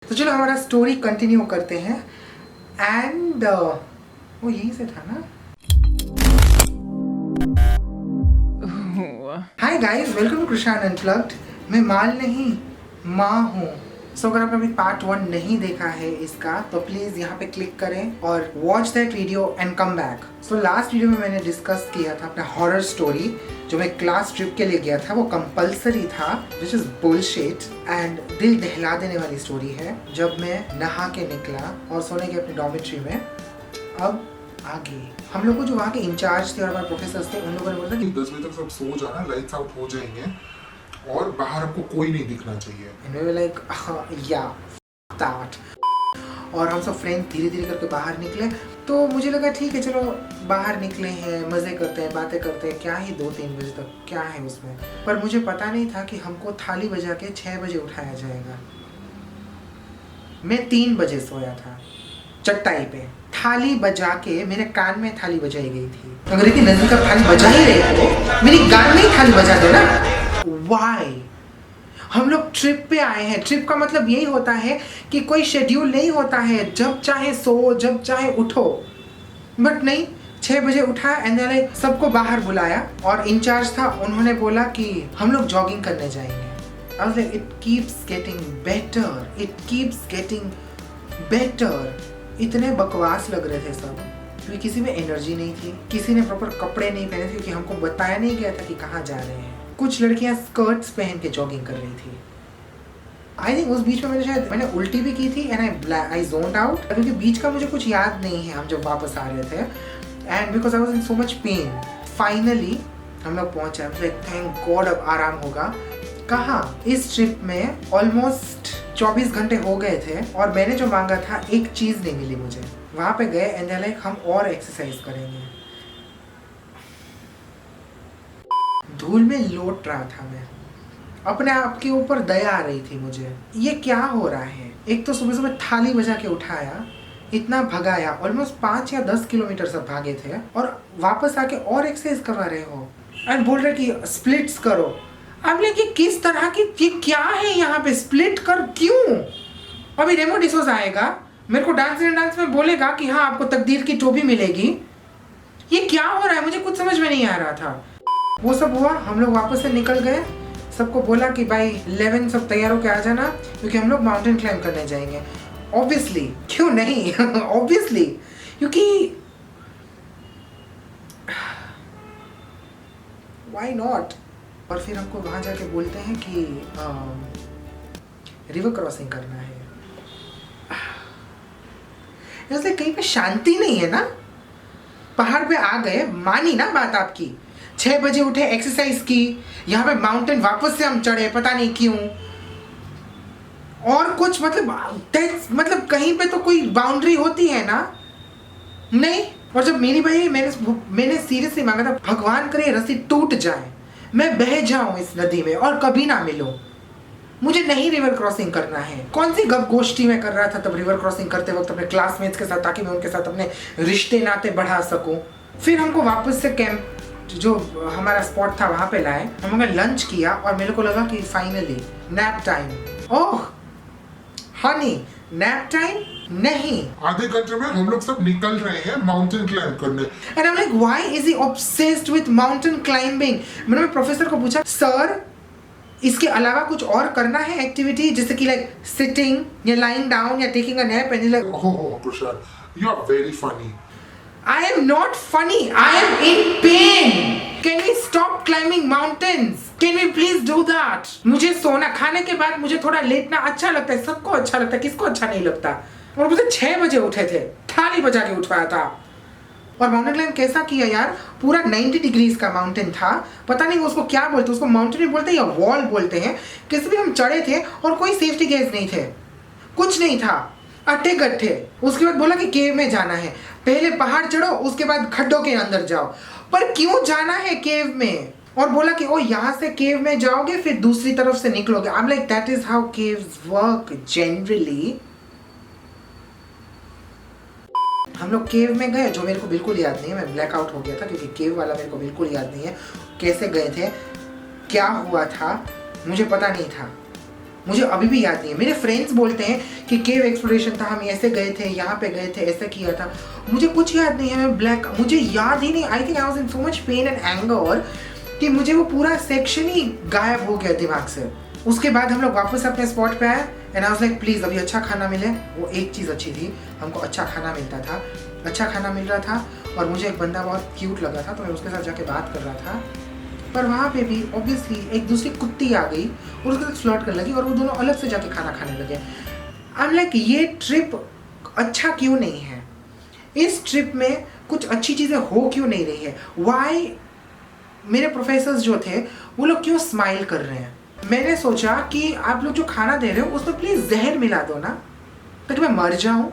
तो चलो हमारा स्टोरी कंटिन्यू करते हैं एंड वो यहीं से था ना। Hi guys, welcome to Krishna unplugged. मैं माल नहीं माँ हूँ। सो अगर आपने अभी पार्ट 1 नहीं देखा है इसका तो प्लीज यहाँ पे क्लिक करें और watch that video and come back. So last video में मैंने डिस्कस किया था अपना हॉरर स्टोरी जो मैं क्लास ट्रिप के लिए गया था, वो कंपलसरी था, विच इज बुलशिट एंड दिल दहला देने वाली स्टोरी है। जब मैं नहा के निकला और सोने के अपने डॉर्मेट्री में, अब आगे हम लोग को जो वहाँ के इंचार्ज थे और हमारे प्रोफेसर थे, उन लोगों ने बोला कि 10 बजे तक सब सो जाना, लाइट्स आउट हो जाएंगे और बाहर हमको कोई नहीं दिखना चाहिए। And we were like, yeah, that. और हम सब फ्रेंड धीरे धीरे करके बाहर निकले। तो मुझे लगा ठीक है, चलो बाहर निकले हैं, मज़े करते हैं, बातें करते हैं, क्या ही 2-3 बजे तक क्या है उसमें। पर मुझे पता नहीं था कि हमको थाली बजा के 6 बजे उठाया जाएगा। मैं 3 बजे सोया था चट्टाई पे। थाली बजा के मेरे कान में थाली बजाई गई थी। अगर इतनी नजदीक आप थाली बजा ही रहे हो, मेरी कान में ही थाली बजा दो ना। Why? हम लोग ट्रिप पे आए हैं। ट्रिप का मतलब यही होता है कि कोई शेड्यूल नहीं होता है, जब चाहे सो जब चाहे उठो। बट नहीं, 6 बजे उठा एंड लाइक सबको बाहर बुलाया और इंचार्ज था, उन्होंने बोला कि हम लोग जॉगिंग करने जाएंगे। I was like, it keeps getting better, it keeps getting better। इतने बकवास लग रहे थे सब, क्योंकि किसी में एनर्जी नहीं थी, किसी ने प्रॉपर कपड़े नहीं पहने थे, क्योंकि हमको बताया नहीं गया था कि कहाँ जा रहे हैं। कुछ लड़कियां स्कर्ट्स पहन के जॉगिंग कर रही थी। आई थिंक उस बीच में मैंने उल्टी भी की थी एंड आई जोन्ड आउट, क्योंकि बीच का मुझे कुछ याद नहीं है हम जब वापस आ रहे थे। And because I was in so much pain, finally हम लोग पहुंचे। लाइक थैंक गॉड अब आराम होगा। कहाँ, इस ट्रिप में ऑलमोस्ट 24 घंटे हो गए थे और मैंने जो मांगा था एक चीज़ नहीं मिली मुझे। वहाँ पे गए एंड लाइक हम और एक्सरसाइज करेंगे। धूल में लौट रहा था मैं, अपने आप के ऊपर दया आ रही थी मुझे। ये क्या हो रहा है? एक तो सुबह सुबह थाली बजा के उठाया, इतना भगाया, ऑलमोस्ट 5 या 10 किलोमीटर सब भागे थे, और वापस आके और एक्सरसाइज करवा रहे हो एंड बोल रहे कि स्प्लिट्स करो। अब ये किस तरह की, ये क्या है यहाँ पे? स्प्लिट कर क्यों? अभी रेमो डिसोज आएगा, मेरे को डांस में बोलेगा कि हाँ आपको तकदीर की टोपी मिलेगी। ये क्या हो रहा है? मुझे कुछ समझ में नहीं आ रहा था। वो सब हुआ, हम लोग वापस से निकल गए। सबको बोला कि भाई 11 सब तैयार होकर आ जाना, क्योंकि हम लोग माउंटेन क्लाइंब करने जाएंगे। ऑब्वियसली, क्यों नहीं ऑब्वियसली, क्योंकि व्हाई नॉट। और फिर हमको वहाँ जाके बोलते हैं कि रिवर क्रॉसिंग करना है। जैसे कहीं पे शांति नहीं है ना। पहाड़ पे आ गए, मानी ना बात आपकी, 6 बजे उठे, एक्सरसाइज की, यहाँ पे माउंटेन वापस से हम चढ़े, पता नहीं क्यों। और कुछ मतलब कहीं पे तो कोई बाउंड्री होती है ना, नहीं। और जब मेरी भाई मैंने सीरियसली मांगा था, भगवान करे रस्सी टूट जाए, मैं बह जाऊं इस नदी में और कभी ना मिलूं। मुझे नहीं रिवर क्रॉसिंग करना है। कौन सी गप गोष्ठी में कर रहा था तब रिवर क्रॉसिंग करते वक्त अपने क्लासमेट्स के साथ, ताकि मैं उनके साथ अपने रिश्ते नाते बढ़ा सकूं। फिर हमको वापस से कैंप जो हमारा स्पॉट था वहाँ पे लाए। हमने लंच किया और मेरे को लगा कि फाइनली नैप टाइम। ओह हनी, नैप टाइम नहीं, आधे घंटे में हम लोग सब निकल रहे हैं माउंटेन क्लाइंब करने। And I am like, why is he obsessed with mountain climbing? मैंने प्रोफेसर को पूछा, सर इसके अलावा कुछ और करना है एक्टिविटी, जैसे कि लाइक सिटिंग या लाइंग डाउन या taking a nap? And like, oh Krishna, you are very funny. I am not funny. I am in pain. Can we stop climbing mountains? Can we please do that? मुझे सोना, खाने के बाद मुझे थोड़ा लेटना अच्छा लगता है, सबको अच्छा लगता है, किसको अच्छा नहीं लगता। और मुझे 6 बजे उठे थे, थाली बजा के उठवाया था। और माउंटेन क्लाइंब कैसा किया यार, पूरा 90 डिग्रीज का माउंटेन था। पता नहीं उसको क्या बोलते, उसको माउंटेन भी बोलते हैं या वॉल बोलते हैं। किसी भी हम चढ़े थे और कोई सेफ्टी गेज नहीं थे, कुछ नहीं था, अट्ठे गट्ठे। उसके बाद बोला कि केव में जाना है, पहले पहाड़ चढ़ो, उसके बाद खड्डों के अंदर जाओ। पर क्यों जाना है केव में? और बोला कि ओ यहाँ से केव में जाओगे फिर दूसरी तरफ से निकलोगे। I am like, that is how caves work generally. हम लोग केव में गए, जो मेरे को बिल्कुल याद नहीं है, मैं ब्लैक आउट हो गया था, क्योंकि केव वाला मेरे को बिल्कुल याद नहीं है। कैसे गए थे, क्या हुआ था, मुझे पता नहीं था। मुझे अभी भी याद नहीं है। मेरे फ्रेंड्स बोलते हैं कि केव एक्सप्लोरेशन था, हम ऐसे गए थे, यहाँ पे गए थे, ऐसा किया था। मुझे कुछ याद नहीं है। मैं ब्लैक, मुझे याद ही नहीं। I think I was in so much pain and anger कि मुझे वो पूरा सेक्शन ही गायब हो गया दिमाग से। उसके बाद हम लोग वापस अपने स्पॉट पे आए and I was like please अभी अच्छा खाना मिले। वो एक चीज़ अच्छी थी, हमको अच्छा खाना मिलता था, अच्छा खाना मिल रहा था और मुझे एक बंदा बहुत क्यूट लगा था तो मैं उसके साथ जाके बात कर रहा था। पर वहाँ पे भी ऑब्वियसली एक दूसरी कुत्ती आ गई और उसके साथ फ्लर्ट करने लगी और वो दोनों अलग से जाके खाना खाने लगे। आई एम लाइक ये ट्रिप अच्छा क्यों नहीं है? इस ट्रिप में कुछ अच्छी चीज़ें हो क्यों नहीं रही है? वाई मेरे प्रोफेसर्स जो थे वो लोग क्यों स्माइल कर रहे हैं? मैंने सोचा कि आप लोग जो खाना दे रहे हो उसमें प्लीज़ जहर मिला दो ना, ताकि मैं मर जाऊँ,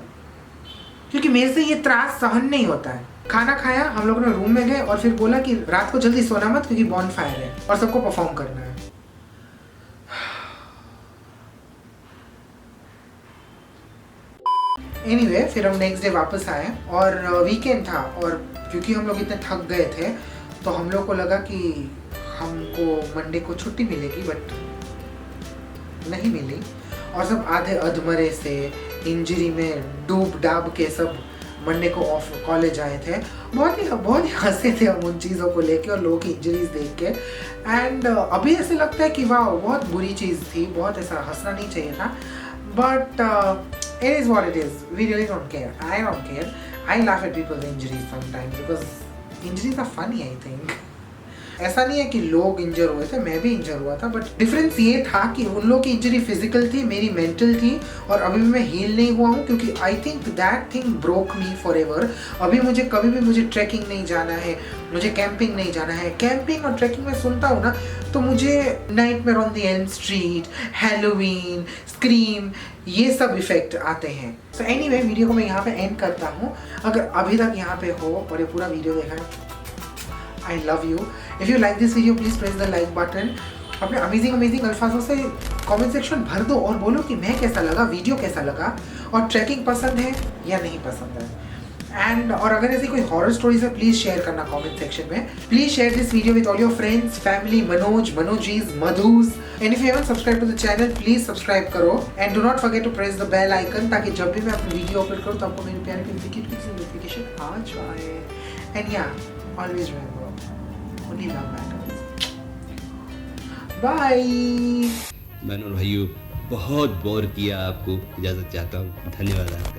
क्योंकि मेरे से ये त्रास सहन नहीं होता है। खाना खाया, हम लोगों ने रूम में गए और फिर बोला कि रात को जल्दी सोना मत क्योंकि बॉनफायर है और सबको परफॉर्म करना है। एनीवे, फिर हम नेक्स्ट डे वापस आए और वीकेंड था और क्योंकि हम लोग इतने थक गए थे तो हम लोग को लगा कि हमको मंडे को छुट्टी मिलेगी, बट नहीं मिली और सब आधे अधमरे से इंजरी में डूब डाब के सब मंडे को ऑफ कॉलेज आए थे। बहुत ही हंसे थे हम उन चीज़ों को लेके और लोगों की इंजरीज देख के। एंड अभी ऐसे लगता है कि वाह बहुत बुरी चीज़ थी, बहुत ऐसा हंसना नहीं चाहिए था, but it is what it is. We really don't care, I don't care. I laugh at people's injuries sometimes because injuries are funny I think. ऐसा नहीं है कि लोग इंजर हुए थे, मैं भी इंजर हुआ था, बट डिफरेंस ये था कि उन लोग की इंजरी फिजिकल थी, मेरी मेंटल थी और अभी भी मैं हील नहीं हुआ हूँ क्योंकि I think that thing broke me for ever. अभी मुझे कभी भी मुझे ट्रैकिंग नहीं जाना है, मुझे कैंपिंग नहीं जाना है। कैंपिंग और ट्रैकिंग में सुनता हूँ ना तो मुझे nightmare on the Elm street, Halloween, scream, ये सब इफेक्ट आते हैं। सो एनीवे, वीडियो को मैं यहाँ पे एंड करता हूँ। अगर अभी तक यहाँ पे हो और ये पूरा वीडियो देखा है, I love you. If you like this video, please press the like button. अपने अमेजिंग अल्फाजों से कमेंट सेक्शन भर दो और बोलो कि मैं कैसा लगा, वीडियो कैसा लगा और ट्रैकिंग पसंद है या नहीं पसंद है। एंड और अगर ऐसी कोई हॉरर स्टोरीज है प्लीज शेयर करना कमेंट सेक्शन में। Please share this video with all your friends, family, मनोजीज, मधुज। And if you haven't subscribe to the channel please subscribe करो and do not forget to press the bell icon, ताकि जब भी मैं अपनी वीडियो अपलोड करूँ तो आपको मेरी प्यारी नोटिफिकेशन आ जाए। एंड या always remember, only love matters. Bye. मैंने और भाइयों बहुत बोर किया आपको, इजाज़त चाहता हूँ। धन्यवाद आपका।